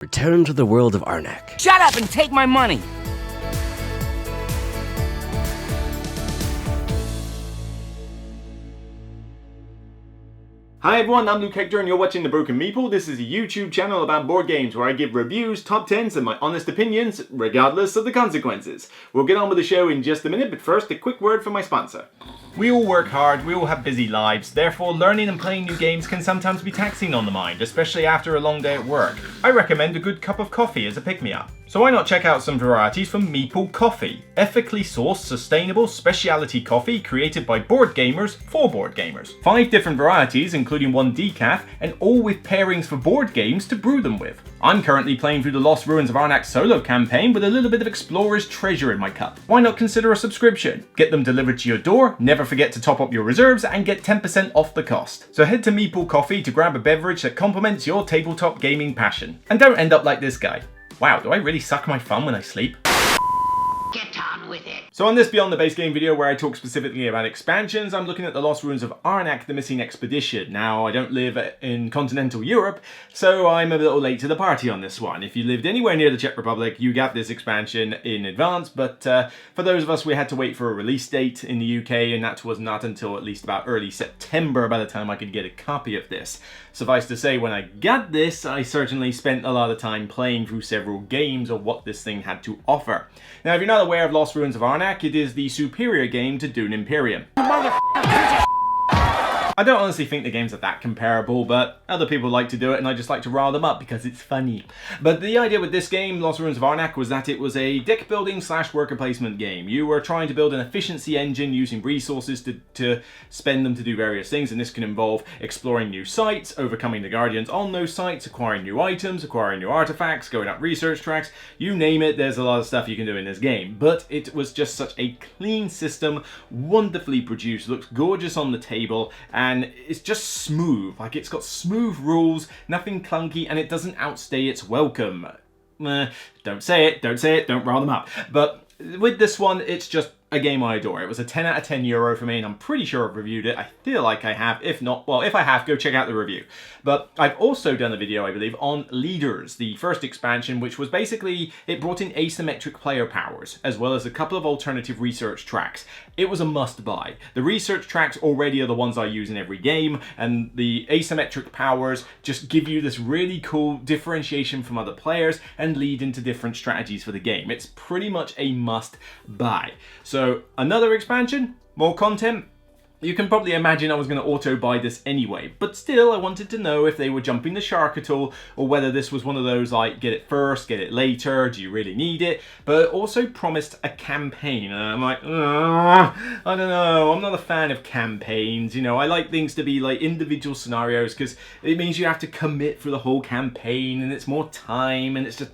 Return to the world of Arnak. Shut up and take my money! Hi everyone, I'm Luke Hector and you're watching The Broken Meeple. This is a YouTube channel about board games where I give reviews, top 10s and my honest opinions, regardless of the consequences. We'll get on with the show in just a minute, but first a quick word from my sponsor. We all work hard, we all have busy lives, therefore learning and playing new games can sometimes be taxing on the mind, especially after a long day at work. I recommend a good cup of coffee as a pick-me-up. So why not check out some varieties from Meeple Coffee? Ethically sourced, sustainable, specialty coffee created by board gamers for board gamers. 5 different varieties, including 1 decaf, and all with pairings for board games to brew them with. I'm currently playing through the Lost Ruins of Arnak solo campaign with a little bit of Explorer's treasure in my cup. Why not consider a subscription? Get them delivered to your door, never forget to top up your reserves, and get 10% off the cost. So head to Meeple Coffee to grab a beverage that complements your tabletop gaming passion. And don't end up like this guy. Wow, do I really suck my thumb when I sleep? Get on with it. So on this Beyond the Base Game video where I talk specifically about expansions, I'm looking at the Lost Ruins of Arnak, the Missing Expedition. Now, I don't live in continental Europe, so I'm a little late to the party on this one. If you lived anywhere near the Czech Republic, you got this expansion in advance, but for those of us, we had to wait for a release date in the UK, and that was not until at least about early September by the time I could get a copy of this. Suffice to say, when I got this, I certainly spent a lot of time playing through several games of what this thing had to offer. Now, if you're not aware of Lost Ruins of Arnak, it is the superior game to Dune Imperium. I don't honestly think the games are that comparable, but other people like to do it and I just like to rile them up because it's funny. But the idea with this game, Lost Ruins of Arnak, was that it was a deck building / worker placement game. You were trying to build an efficiency engine using resources to spend them to do various things, and this can involve exploring new sites, overcoming the guardians on those sites, acquiring new items, acquiring new artifacts, going up research tracks, you name it, there's a lot of stuff you can do in this game. But it was just such a clean system, wonderfully produced, looks gorgeous on the table, and it's just smooth. Like, it's got smooth rules, nothing clunky, and it doesn't outstay its welcome. Don't say it, don't rile them up. But with this one, it's just a game I adore. It was a 10 out of 10 euro for me, and I'm pretty sure I've reviewed it. I feel like I have. If not, well, if I have, go check out the review. But I've also done a video, I believe, on Leaders, the first expansion, which was basically, it brought in asymmetric player powers, as well as a couple of alternative research tracks. It was a must-buy. The research tracks already are the ones I use in every game, and the asymmetric powers just give you this really cool differentiation from other players and lead into different strategies for the game. It's pretty much a must-buy. So another expansion, more content. You can probably imagine I was going to auto-buy this anyway, but still I wanted to know if they were jumping the shark at all, or whether this was one of those like, get it first, get it later, do you really need it? But it also promised a campaign, and I'm like, I don't know, I'm not a fan of campaigns, you know, I like things to be like individual scenarios, because it means you have to commit for the whole campaign, and it's more time, and it's just,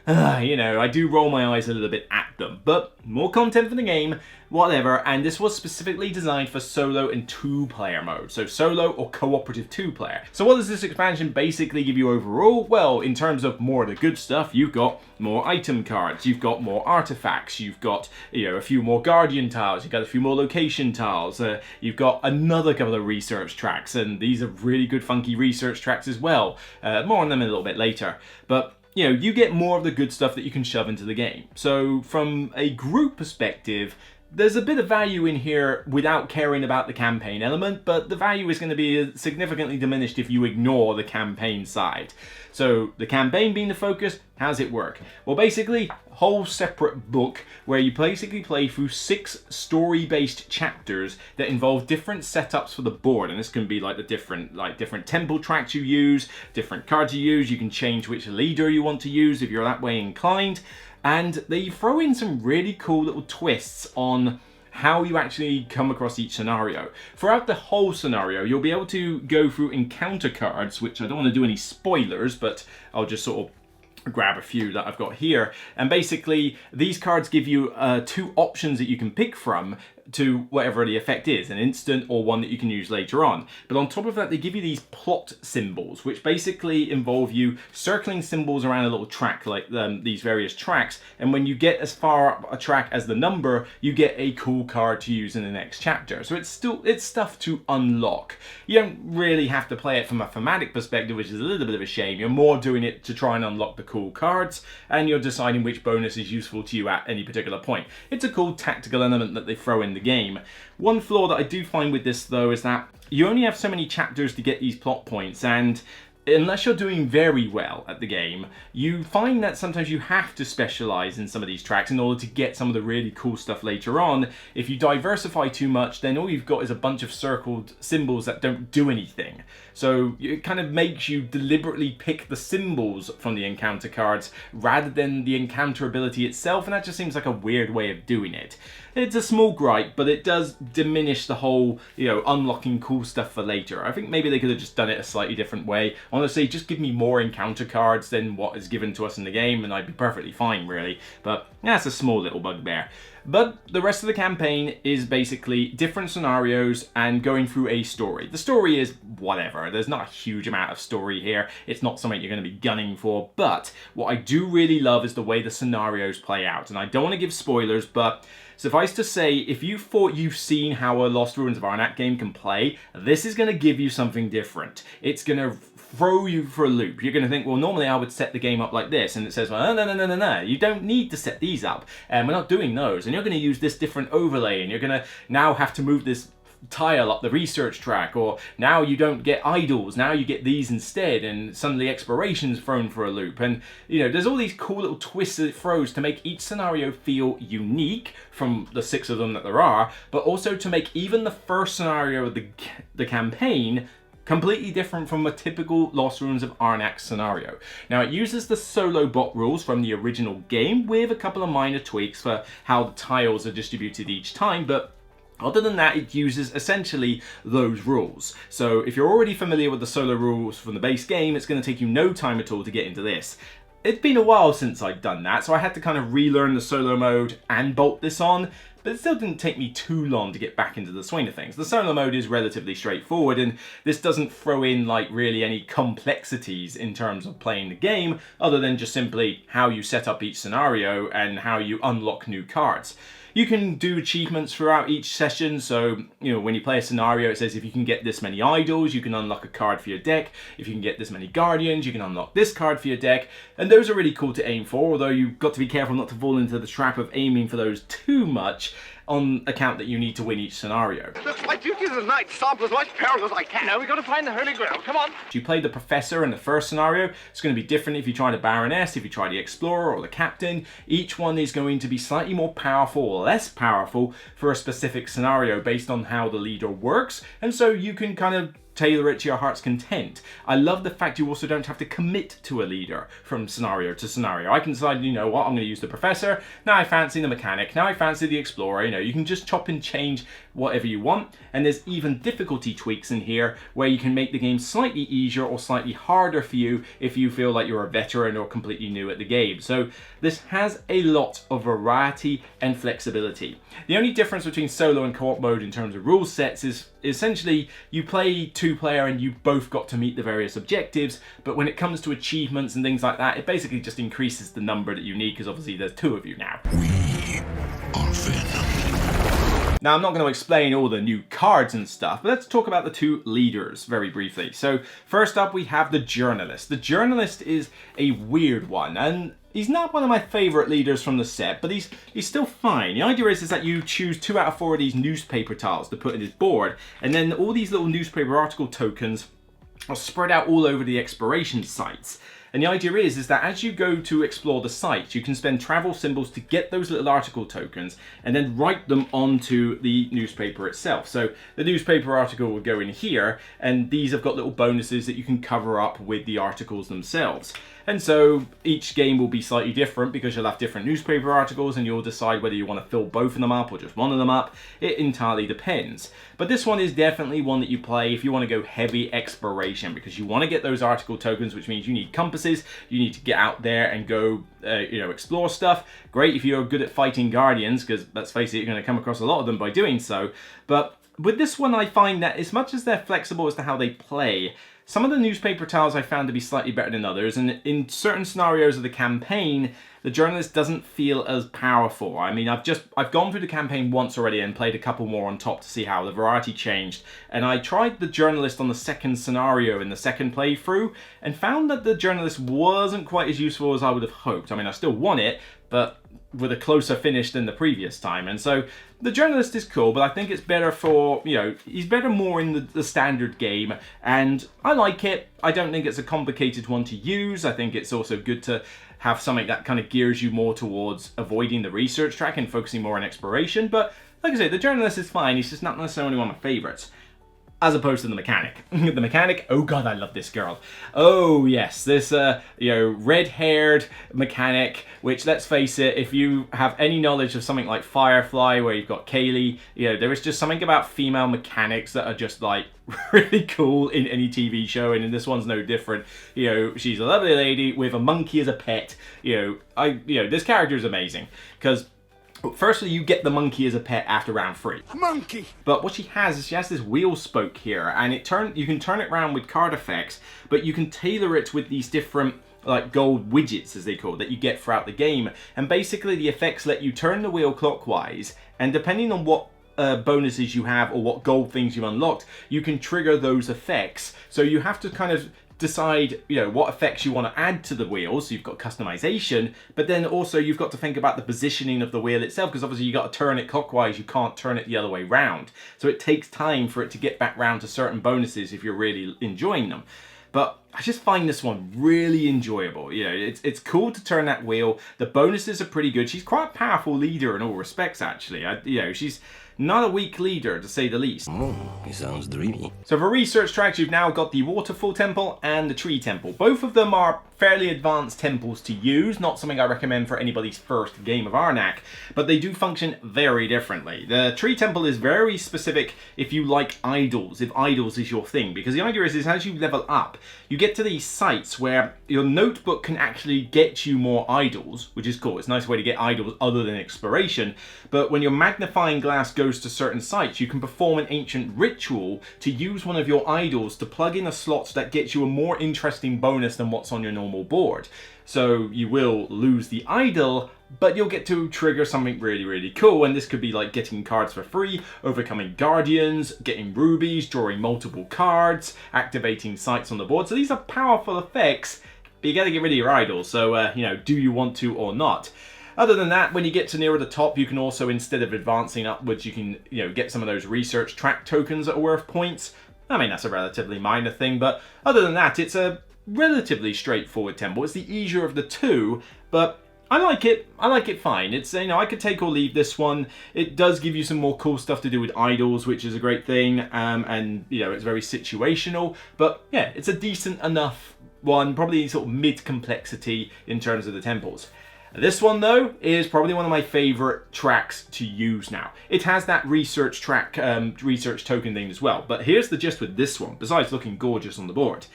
you know, I do roll my eyes a little bit at them, but more content for the game, whatever, and this was specifically designed for solo and 2-player mode, so solo or cooperative 2-player. So what does this expansion basically give you overall? Well, in terms of more of the good stuff, you've got more item cards, you've got more artifacts, you've got, you know, a few more guardian tiles, you've got a few more location tiles, you've got another couple of research tracks, and these are really good funky research tracks as well. More on them a little bit later, but you know, you get more of the good stuff that you can shove into the game. So from a group perspective, there's a bit of value in here without caring about the campaign element, but the value is going to be significantly diminished if you ignore the campaign side. So the campaign being the focus, how's it work? Well, basically, a whole separate book where you basically play through 6 story-based chapters that involve different setups for the board, and this can be like the different temple tracks you use, different cards you use. You can change which leader you want to use if you're that way inclined. And they throw in some really cool little twists on how you actually come across each scenario. Throughout the whole scenario, you'll be able to go through encounter cards, which I don't want to do any spoilers, but I'll just sort of grab a few that I've got here. And basically, these cards give you 2 options that you can pick from to whatever the effect is, an instant or one that you can use later on. But on top of that, they give you these plot symbols, which basically involve you circling symbols around a little track, like these various tracks, and when you get as far up a track as the number, you get a cool card to use in the next chapter. So it's stuff to unlock. You don't really have to play it from a thematic perspective, which is a little bit of a shame. You're more doing it to try and unlock the cool cards, and you're deciding which bonus is useful to you at any particular point. It's a cool tactical element that they throw in the game. One flaw that I do find with this though is that you only have so many chapters to get these plot points, and unless you're doing very well at the game, you find that sometimes you have to specialize in some of these tracks in order to get some of the really cool stuff later on. If you diversify too much, then all you've got is a bunch of circled symbols that don't do anything. So it kind of makes you deliberately pick the symbols from the encounter cards rather than the encounter ability itself, and that just seems like a weird way of doing it. It's a small gripe, but it does diminish the whole, unlocking cool stuff for later. I think maybe they could have just done it a slightly different way. Honestly, just give me more encounter cards than what is given to us in the game, and I'd be perfectly fine, really. But that's a small little bugbear. But the rest of the campaign is basically different scenarios and going through a story. The story is whatever. There's not a huge amount of story here. It's not something you're going to be gunning for. But what I do really love is the way the scenarios play out. And I don't want to give spoilers, but suffice to say, if you thought you've seen how a Lost Ruins of Arnak game can play, this is going to give you something different. It's going to throw you for a loop. You're going to think, well, normally I would set the game up like this, and it says, well, no, you don't need to set these up, and we're not doing those, and you're going to use this different overlay, and you're going to now have to move this tile up the research track, or now you don't get idols, now you get these instead, and suddenly exploration's thrown for a loop. And there's all these cool little twists that it throws to make each scenario feel unique from the 6 of them that there are, but also to make even the first scenario of the campaign completely different from a typical Lost Ruins of Arnak scenario. Now, it uses the solo bot rules from the original game with a couple of minor tweaks for how the tiles are distributed each time, but other than that, it uses essentially those rules. So if you're already familiar with the solo rules from the base game, it's going to take you no time at all to get into this. It's been a while since I'd done that, so I had to kind of relearn the solo mode and bolt this on, but it still didn't take me too long to get back into the swing of things. The solo mode is relatively straightforward, and this doesn't throw in like really any complexities in terms of playing the game, other than just simply how you set up each scenario and how you unlock new cards. You can do achievements throughout each session, so when you play a scenario, it says if you can get this many idols, you can unlock a card for your deck. If you can get this many guardians, you can unlock this card for your deck, and those are really cool to aim for, although you've got to be careful not to fall into the trap of aiming for those too much on account that you need to win each scenario. Looks my duty tonight, stop as much peril as I can. Now we got to find the Holy Grail, come on. If you play the Professor in the first scenario, it's going to be different if you try the Baroness, if you try the Explorer or the Captain. Each one is going to be slightly more powerful or less powerful for a specific scenario based on how the leader works, and so you can kind of tailor it to your heart's content. I love the fact you also don't have to commit to a leader from scenario to scenario. I can decide, you know what, I'm going to use the Professor, now I fancy the Mechanic, now I fancy the Explorer. You can just chop and change whatever you want, and there's even difficulty tweaks in here where you can make the game slightly easier or slightly harder for you if you feel like you're a veteran or completely new at the game. So this has a lot of variety and flexibility. The only difference between solo and co-op mode in terms of rule sets is essentially you play 2-player and you both got to meet the various objectives, but when it comes to achievements and things like that, it basically just increases the number that you need because obviously there's 2 of you now. We are Venom. Now, I'm not going to explain all the new cards and stuff, but let's talk about the 2 leaders very briefly. So first up, we have the Journalist. The Journalist is a weird one, and he's not one of my favourite leaders from the set, but he's still fine. The idea is that you choose 2 out of 4 of these newspaper tiles to put in his board, and then all these little newspaper article tokens are spread out all over the exploration sites. And the idea is that as you go to explore the sites, you can spend travel symbols to get those little article tokens and then write them onto the newspaper itself. So the newspaper article will go in here, and these have got little bonuses that you can cover up with the articles themselves. And so each game will be slightly different because you'll have different newspaper articles and you'll decide whether you want to fill both of them up or just one of them up. It entirely depends. But this one is definitely one that you play if you want to go heavy exploration, because you want to get those article tokens, which means you need compasses, you need to get out there and go explore stuff. Great if you're good at fighting guardians, because let's face it, you're going to come across a lot of them by doing so. But with this one, I find that as much as they're flexible as to how they play, some of the newspaper tiles I found to be slightly better than others, and in certain scenarios of the campaign, the journalist doesn't feel as powerful. I mean, I've gone through the campaign once already and played a couple more on top to see how the variety changed, and I tried the journalist on the second scenario in the second playthrough, and found that the journalist wasn't quite as useful as I would have hoped. I mean, I still won it, but with a closer finish than the previous time. And so the journalist is cool, but I think it's better for, he's better more in the standard game, and I like it. I don't think it's a complicated one to use. I think it's also good to have something that kind of gears you more towards avoiding the research track and focusing more on exploration. But like I say, the journalist is fine. He's just not necessarily one of my favorites, as opposed to the mechanic. The mechanic, oh god, I love this girl. Oh yes, this red-haired mechanic, which, let's face it, if you have any knowledge of something like Firefly, where you've got Kaylee, there is just something about female mechanics that are just like really cool in any TV show, and in this one's no different. She's a lovely lady with a monkey as a pet. This character is amazing, because firstly, you get the monkey as a pet after round 3. Monkey! But what she has is she has this wheel spoke here, and you can turn it around with card effects, but you can tailor it with these different like gold widgets, as they call it, that you get throughout the game. And basically the effects let you turn the wheel clockwise, and depending on what bonuses you have or what gold things you've unlocked, you can trigger those effects. So you have to kind of decide, what effects you want to add to the wheels. So you've got customization, but then also you've got to think about the positioning of the wheel itself, because obviously you got to turn it clockwise. You can't turn it the other way round. So it takes time for it to get back round to certain bonuses if you're really enjoying them. But I just find this one really enjoyable. It's cool to turn that wheel. The bonuses are pretty good. She's quite a powerful leader in all respects, actually. She's not a weak leader, to say the least. He sounds dreamy. So for research tracks, you've now got the Waterfall Temple and the Tree Temple. Both of them are fairly advanced temples to use, not something I recommend for anybody's first game of Arnak, but they do function very differently. The Tree Temple is very specific if you like idols, if idols is your thing, because the idea is as you level up, you get to these sites where your notebook can actually get you more idols, which is cool. It's a nice way to get idols other than exploration, but when your magnifying glass goes to certain sites, you can perform an ancient ritual to use one of your idols to plug in a slot that gets you a more interesting bonus than what's on your normal board. So you will lose the idol, but you'll get to trigger something really, really cool. And this could be like getting cards for free, overcoming guardians, getting rubies, drawing multiple cards, activating sites on the board. So these are powerful effects, but you gotta get rid of your idols. So, do you want to or not? Other than that, when you get to nearer the top, you can also, instead of advancing upwards, you can, get some of those research track tokens that are worth points. I mean, that's a relatively minor thing, but other than that, it's a relatively straightforward temple. It's the easier of the two, but I like it. I like it fine. It's, I could take or leave this one. It does give you some more cool stuff to do with idols, which is a great thing, and, it's very situational, but yeah, it's a decent enough one, probably sort of mid-complexity in terms of the temples. This one, though, is probably one of my favorite tracks to use now. It has that research track, research token thing as well. But here's the gist with this one, besides looking gorgeous on the board.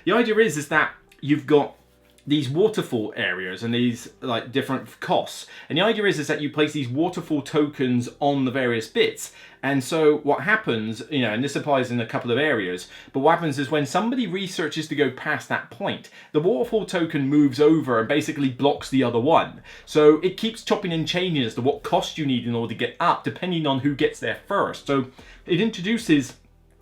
The idea is that you've got these waterfall areas and these like different costs. And the idea is that you place these waterfall tokens on the various bits. And so what happens, and this applies in a couple of areas, but what happens is when somebody researches to go past that point, the waterfall token moves over and basically blocks the other one. So it keeps chopping and changing as to what cost you need in order to get up, depending on who gets there first. So it introduces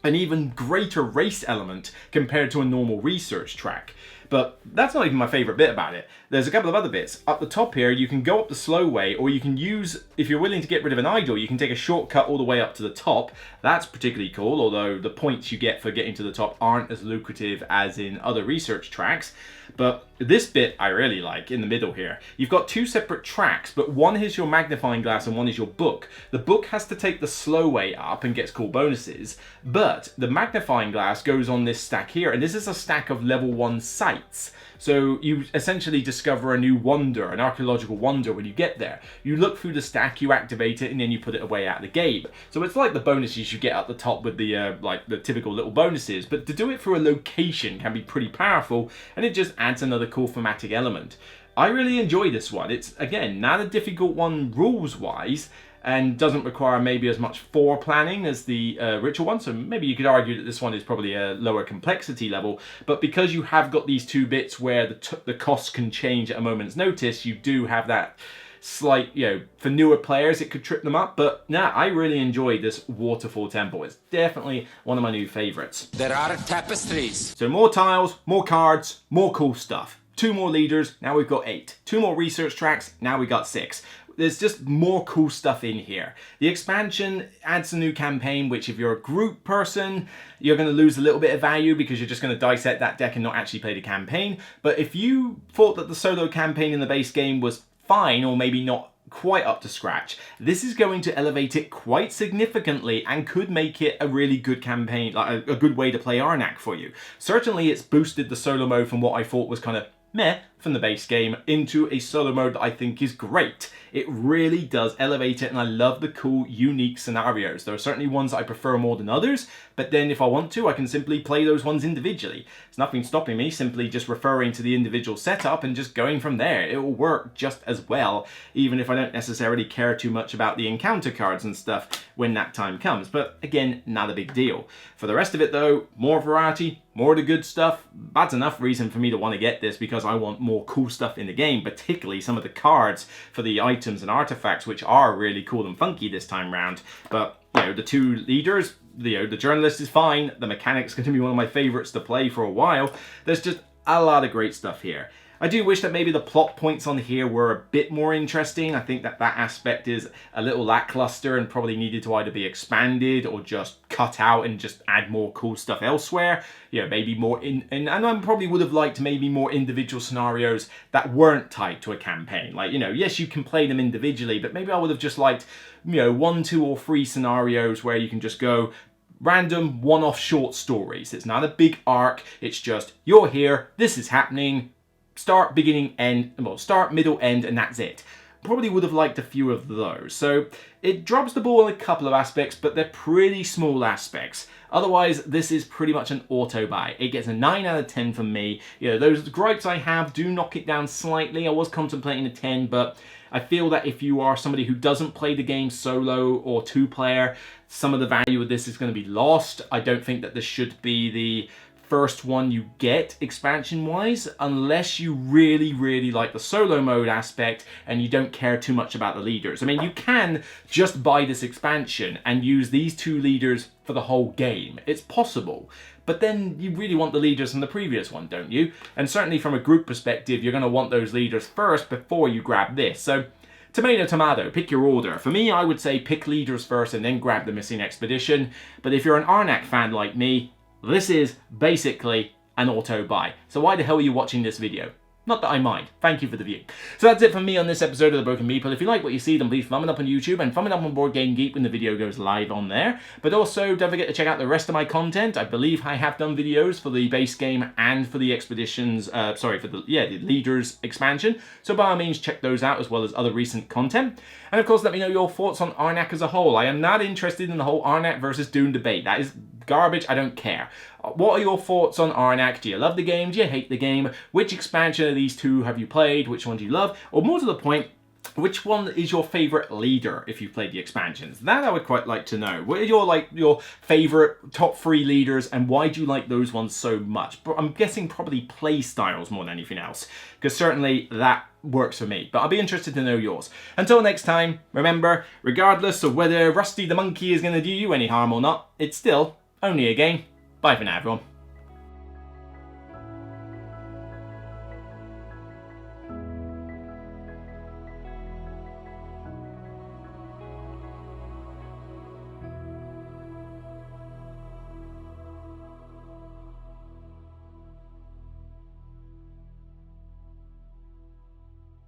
an even greater race element compared to a normal research track. But that's not even my favorite bit about it. There's a couple of other bits. Up the top here, you can go up the slow way, or you can use, if you're willing to get rid of an idol, you can take a shortcut all the way up to the top. That's particularly cool, although the points you get for getting to the top aren't as lucrative as in other research tracks. But this bit I really like, in the middle here. You've got two separate tracks, but one is your magnifying glass and one is your book. The book has to take the slow way up and gets cool bonuses, but the magnifying glass goes on this stack here, and this is a stack of level 1 sites. So you essentially discover a new wonder, an archaeological wonder when you get there. You look through the stack, you activate it, and then you put it away out of the game. So it's like the bonuses you get at the top with the like the typical little bonuses, but to do it through a location can be pretty powerful, and it just adds another cool thematic element. I really enjoy this one. It's, again, not a difficult one rules-wise, and doesn't require maybe as much planning as the ritual one, so maybe you could argue that this one is probably a lower complexity level, but because you have got these two bits where the costs can change at a moment's notice, you do have that slight, you know, for newer players it could trip them up, but nah, I really enjoyed this waterfall temple. It's definitely one of my new favourites. There are tapestries. So more tiles, more cards, more cool stuff. 2 more leaders, now we've got 8. 2 more research tracks, now we got 6. There's just more cool stuff in here. The expansion adds a new campaign, which if you're a group person, you're going to lose a little bit of value because you're just going to dissect that deck and not actually play the campaign. But if you thought that the solo campaign in the base game was fine, or maybe not quite up to scratch, this is going to elevate it quite significantly and could make it a really good campaign, like a good way to play Arnak for you. Certainly it's boosted the solo mode from what I thought was kind of meh from the base game into a solo mode that I think is great. It really does elevate it, and I love the cool, unique scenarios. There are certainly ones that I prefer more than others, but then if I want to, I can simply play those ones individually. There's nothing stopping me simply just referring to the individual setup and just going from there. It will work just as well, even if I don't necessarily care too much about the encounter cards and stuff when that time comes. But again, not a big deal. For the rest of it though, more variety, more of the good stuff. That's enough reason for me to want to get this, because I want more cool stuff in the game, particularly some of the cards for the items and artifacts, which are really cool and funky this time round. But, you know, the 2 leaders, the journalist is fine. The mechanic's going to be one of my favorites to play for a while. There's just a lot of great stuff here. I do wish that maybe the plot points on here were a bit more interesting. I think that aspect is a little lackluster and probably needed to either be expanded or just cut out and just add more cool stuff elsewhere. You know, maybe more and I probably would have liked maybe more individual scenarios that weren't tied to a campaign. Like, you know, yes, you can play them individually, but maybe I would have just liked, you know, 1, 2, or 3 scenarios where you can just go random one-off short stories. It's not a big arc. It's just, you're here, this is happening. Start, beginning, end, well, start, middle, end, and that's it. Probably would have liked a few of those. So it drops the ball in a couple of aspects, but they're pretty small aspects. Otherwise, this is pretty much an auto buy. It gets a 9 out of 10 from me. You know, those gripes I have do knock it down slightly. I was contemplating a 10, but I feel that if you are somebody who doesn't play the game solo or 2-player, some of the value of this is going to be lost. I don't think that this should be the first one you get expansion wise, unless you really like the solo mode aspect and you don't care too much about the leaders. I mean, you can just buy this expansion and use these 2 leaders for the whole game. It's possible, but then you really want the leaders from the previous one, don't you? And certainly from a group perspective, you're going to want those leaders first before you grab this. So tomato, tomato, pick your order. For me, I would say pick leaders first and then grab the missing expedition. But if you're an Arnak fan like me, this is basically an auto buy. So why the hell are you watching this video? Not that I mind. Thank you for the view. So that's it from me on this episode of The Broken Meeple. If you like what you see, then please thumb it up on YouTube and thumb it up on Board Game Geek when the video goes live on there. But also, don't forget to check out the rest of my content. I believe I have done videos for the base game and for the expeditions, the Leaders expansion. So by all means, check those out as well as other recent content. And of course, let me know your thoughts on Arnak as a whole. I am not interested in the whole Arnak versus Dune debate. That is garbage. I don't care. What are your thoughts on Arnak? Do you love the game? Do you hate the game? Which expansion of these 2 have you played? Which one do you love? Or more to the point, which one is your favorite leader if you've played the expansions? That I would quite like to know. What are your favorite top 3 leaders, and why do you like those ones so much? But I'm guessing probably play styles more than anything else, because certainly that works for me. But I'll be interested to know yours. Until next time, remember, regardless of whether Rusty the Monkey is going to do you any harm or not, it's still only a game. Bye for now, everyone.